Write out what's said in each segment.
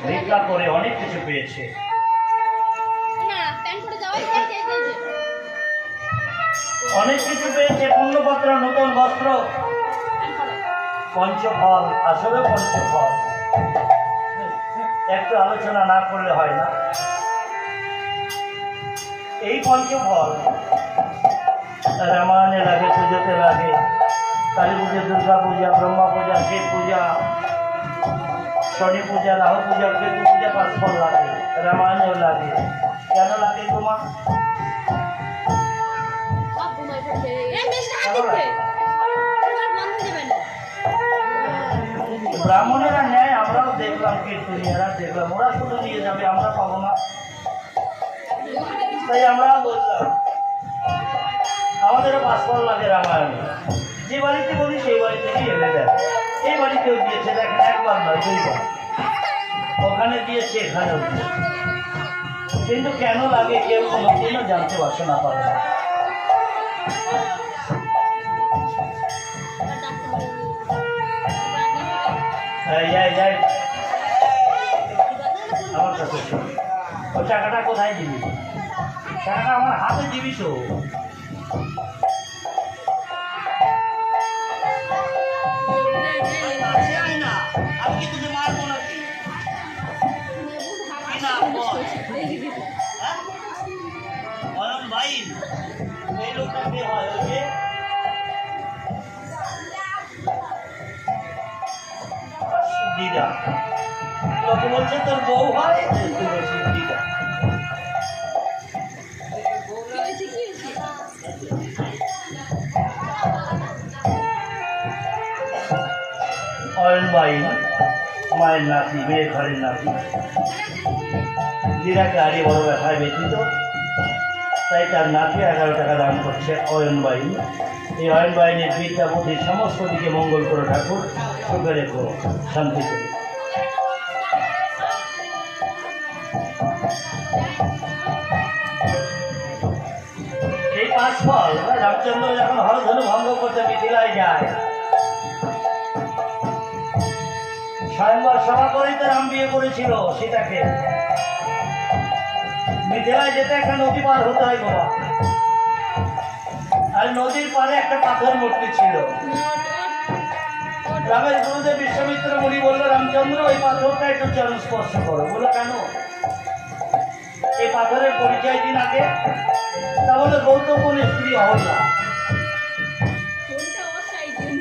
ভিক্ষা করে অনেক কিছু পেয়েছে। অনেক কিছু পেয়েছে, পুণ্যপত্র, নতুন বস্ত্র, পঞ্চফল, আসলে পঞ্চফল একটু আলোচনা না করলে হয় না। এই পঞ্চফল রামায়ণে লাগে, পুজোতে লাগে, কালী পুজো, দুর্গা পূজা, ব্রহ্মা পূজা, শিব পূজা, শনি পূজা, রাহু পূজা, কেতু পূজা, পাঁচফল লাগে, রামায়ণেও লাগে। কেন লাগে তোমার? ব্রাহ্মণেরা নেয়, আমরাও দেখলাম, কীর্তনীয়রা দেখলাম, ওরা শুধু নিয়ে যাবে, আমরা পাবো না। তাই আমরা বললাম আমাদেরও পাঁচফল লাগে রামায়ণে। যে বাড়িতে বলি সেই বাড়ি থেকেই এনে দেয়। এই বাড়িতেও দিয়েছে, দেখেন, একবার নয়, দুইবার। ওখানে দিয়েছে, এখানেও দিয়েছে। কিন্তু কেন লাগে কেউ কোনোদিনও জানতে পারছে না, পারে না। আমার কাছে ও টাকাটা কোথায় দিবি? টাকাটা আমার হাতে দিবি তো। আমি কি তোকে মারবো নাকি? ভাই এই লোকটা কে হয়? ওই যে দিদা, লোকে বলছে তোর বউ হয়, তুই বলছিস দিদা। অয়নবাই মায়ের নাতি, মেয়ের ঘরের নাতি, দিদাকে হারিয়ে বড় ব্যথায় ব্যথিত, তাই তার নাতি 11 টাকা দান করছে অয়নবাই। এই অয়নবাহিনীর বিদ্যা বুদ্ধি সমস্ত দিকে মঙ্গল করে ঠাকুর, সুখে রেখো, শান্তি করে। এই পাঁচফল রামচন্দ্র যখন হরধনু ভঙ্গ করতে মিথিলায় যায়, স্বয়ংবর সভা করেই তো রাম বিয়ে করেছিল সীতাকে। মিথিলায় যেতে একটা নদী পার হতে হয় বাবা, আর নদীর পারে একটা পাথর মূর্তি ছিল। রামের গুরুদেব বিশ্বমিত্র মুনি বললো, রামচন্দ্র ওই পাথরটা একটু চরণ স্পর্শ করো। বলো কেন? এই পাথরের পরিচয় দিন আগে। তা বললো গৌতম মুনির স্ত্রী অহল্যা।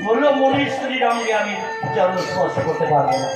বললো মুনির স্ত্রীর অঙ্গে আমি চরণ স্পর্শ করতে পারবো না।